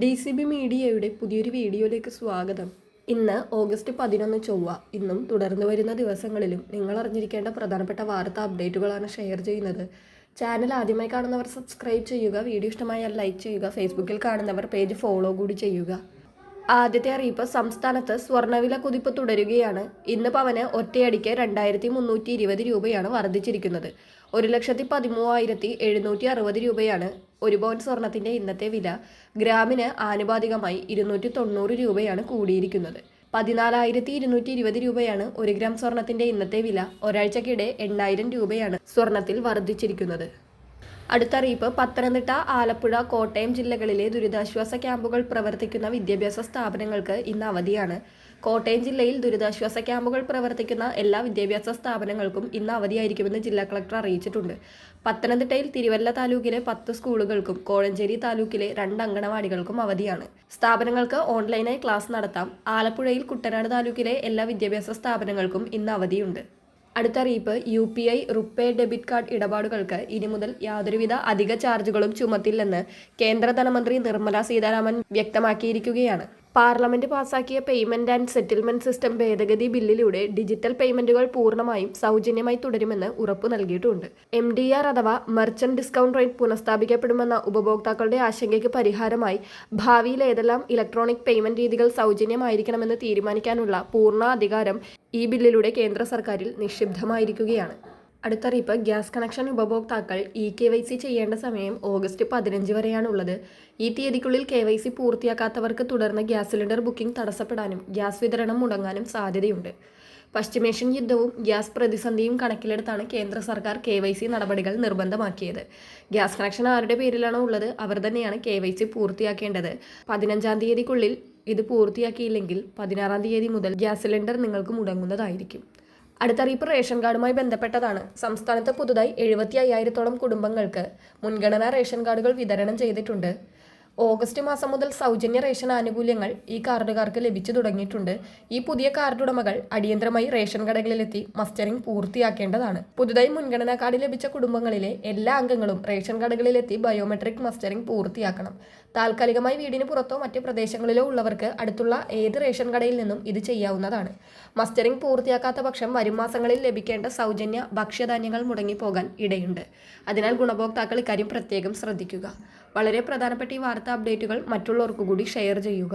DCB മീഡിയയുടെ പുതിയൊരു വീഡിയോയിലേക്ക് സ്വാഗതം. ഇന്ന് ഓഗസ്റ്റ് 11 ചൊവ്വ. ഇന്നും തുടർന്നു വരുന്ന ദിവസങ്ങളിലും നിങ്ങൾ അറിഞ്ഞിരിക്കേണ്ട പ്രധാനപ്പെട്ട വാർത്താ അപ്ഡേറ്റുകളാണ് ഷെയർ ചെയ്യുന്നത്. ചാനൽ ആദ്യമായി കാണുന്നവർ സബ്സ്ക്രൈബ് ചെയ്യുക, വീഡിയോ ഇഷ്ടമായാൽ ലൈക്ക് ചെയ്യുക, ഫേസ്ബുക്കിൽ കാണുന്നവർ പേജ് ഫോളോ കൂടി ചെയ്യുക. ആദ്യത്തെ അറിയിപ്പ്, സംസ്ഥാനത്ത് സ്വർണ്ണവില കുതിപ്പ് തുടരുകയാണ്. ഇന്ന് പവന് ഒറ്റയടിക്ക് 2320 രൂപയാണ് വർദ്ധിച്ചിരിക്കുന്നത്. 1,13,760 രൂപയാണ് ഒരു പവൻ സ്വർണത്തിന്റെ ഇന്നത്തെ വില. ഗ്രാമിന് ആനുപാതികമായി 290 രൂപയാണ് കൂടിയിരിക്കുന്നത്. 14,220 രൂപയാണ് 1 ഗ്രാം സ്വർണത്തിന്റെ ഇന്നത്തെ വില. ഒരാഴ്ചക്കിടെ 8,000 രൂപയാണ് സ്വർണത്തിൽ വർദ്ധിച്ചിരിക്കുന്നത്. അടുത്ത അറിയിപ്പ്, പത്തനംതിട്ട, ആലപ്പുഴ, കോട്ടയം ജില്ലകളിലെ ദുരിതാശ്വാസ ക്യാമ്പുകൾ പ്രവർത്തിക്കുന്ന വിദ്യാഭ്യാസ സ്ഥാപനങ്ങൾക്ക് ഇന്ന് അവധിയാണ്. കോട്ടയം ജില്ലയിൽ ദുരിതാശ്വാസ ക്യാമ്പുകൾ പ്രവർത്തിക്കുന്ന എല്ലാ വിദ്യാഭ്യാസ സ്ഥാപനങ്ങൾക്കും ഇന്ന് അവധിയായിരിക്കുമെന്ന് ജില്ലാ കളക്ടർ അറിയിച്ചിട്ടുണ്ട്. പത്തനംതിട്ടയിൽ തിരുവല്ല താലൂക്കിലെ 10 സ്കൂളുകൾക്കും കോഴഞ്ചേരി താലൂക്കിലെ 2 അങ്കണവാടികൾക്കും അവധിയാണ്. സ്ഥാപനങ്ങൾക്ക് ഓൺലൈനായി ക്ലാസ് നടത്താം. ആലപ്പുഴയിൽ കുട്ടനാട് താലൂക്കിലെ എല്ലാ വിദ്യാഭ്യാസ സ്ഥാപനങ്ങൾക്കും ഇന്ന് അവധിയുണ്ട്. അടുത്ത അറിയിപ്പ്, UPI റുപ്പേ ഡെബിറ്റ് കാർഡ് ഇടപാടുകൾക്ക് ഇനി മുതൽ യാതൊരുവിധ അധിക ചാർജുകളും ചുമത്തില്ലെന്ന് കേന്ദ്ര ധനമന്ത്രി നിർമ്മല സീതാരാമൻ വ്യക്തമാക്കിയിരിക്കുകയാണ്. പാർലമെന്റ് പാസാക്കിയ പേയ്മെന്റ് ആൻഡ് സെറ്റിൽമെന്റ് സിസ്റ്റം ഭേദഗതി ബില്ലിലൂടെ ഡിജിറ്റൽ പേയ്മെന്റുകൾ പൂർണ്ണമായും സൗജന്യമായി തുടരുമെന്ന് ഉറപ്പു നൽകിയിട്ടുണ്ട്. MDR അഥവാ മെർച്ചന്റ് ഡിസ്കൗണ്ട് റേറ്റ് പുനഃസ്ഥാപിക്കപ്പെടുമെന്ന ഉപഭോക്താക്കളുടെ ആശങ്കയ്ക്ക് പരിഹാരമായി ഭാവിയിൽ ഏതെല്ലാം ഇലക്ട്രോണിക് പേയ്മെന്റ് രീതികൾ സൗജന്യമായിരിക്കണമെന്ന് തീരുമാനിക്കാനുള്ള പൂർണ്ണ അധികാരം ഈ ബില്ലിലൂടെ കേന്ദ്ര സർക്കാരിൽ നിക്ഷിപ്തമായിരിക്കുകയാണ്. അടുത്തറിയിപ്പ്, ഗ്യാസ് കണക്ഷൻ ഉപഭോക്താക്കൾ KYC ചെയ്യേണ്ട സമയം ഓഗസ്റ്റ് 15 വരെയാണുള്ളത്. ഈ തീയതിക്കുള്ളിൽ KYC പൂർത്തിയാക്കാത്തവർക്ക് തുടർന്ന് ഗ്യാസ് സിലിണ്ടർ ബുക്കിംഗ് തടസ്സപ്പെടാനും ഗ്യാസ് വിതരണം മുടങ്ങാനും സാധ്യതയുണ്ട്. പശ്ചിമേഷ്യൻ യുദ്ധവും ഗ്യാസ് പ്രതിസന്ധിയും കണക്കിലെടുത്താണ് കേന്ദ്ര സർക്കാർ KYC നടപടികൾ നിർബന്ധമാക്കിയത്. ഗ്യാസ് കണക്ഷൻ ആരുടെ പേരിലാണോ ഉള്ളത് അവർ തന്നെയാണ് KYC പൂർത്തിയാക്കേണ്ടത്. 15-ാം തീയതിക്കുള്ളിൽ ഇത് പൂർത്തിയാക്കിയില്ലെങ്കിൽ 16-ാം തീയതി മുതൽ ഗ്യാസ് സിലിണ്ടർ നിങ്ങൾക്ക് മുടങ്ങുന്നതായിരിക്കും. അടുത്തറിയിപ്പ് റേഷൻ കാർഡുമായി ബന്ധപ്പെട്ടതാണ്. സംസ്ഥാനത്ത് പുതുതായി 75,000-ഓളം കുടുംബങ്ങൾക്ക് മുൻഗണനാ റേഷൻ കാർഡുകൾ വിതരണം ചെയ്തിട്ടുണ്ട്. ഓഗസ്റ്റ് മാസം മുതൽ സൗജന്യ റേഷൻ ആനുകൂല്യങ്ങൾ ഈ കാർഡുകാർക്ക് ലഭിച്ചു തുടങ്ങിയിട്ടുണ്ട്. ഈ പുതിയ കാർഡ് ഉടമകൾ അടിയന്തരമായി റേഷൻ കടകളിലെത്തി മസ്റ്ററിംഗ് പൂർത്തിയാക്കേണ്ടതാണ്. പുതുതായി മുൻഗണനാ കാർഡ് ലഭിച്ച കുടുംബങ്ങളിലെ എല്ലാ അംഗങ്ങളും റേഷൻ കടകളിലെത്തി ബയോമെട്രിക് മസ്റ്ററിംഗ് പൂർത്തിയാക്കണം. താൽക്കാലികമായി വീടിന് പുറത്തോ മറ്റ് പ്രദേശങ്ങളിലോ ഉള്ളവർക്ക് അടുത്തുള്ള ഏത് റേഷൻ കടയിൽ നിന്നും ഇത് ചെയ്യാവുന്നതാണ്. മസ്റ്ററിംഗ് പൂർത്തിയാക്കാത്ത പക്ഷം വരും മാസങ്ങളിൽ ലഭിക്കേണ്ട സൗജന്യ ഭക്ഷ്യധാന്യങ്ങൾ മുടങ്ങിപ്പോകാൻ ഇടയുണ്ട്. അതിനാൽ ഗുണഭോക്താക്കൾ ഇക്കാര്യം പ്രത്യേകം ശ്രദ്ധിക്കുക. വളരെ പ്രധാനപ്പെട്ട ഈ വാർത്താ അപ്ഡേറ്റുകൾ മറ്റുള്ളവർക്ക് കൂടി ഷെയർ ചെയ്യുക.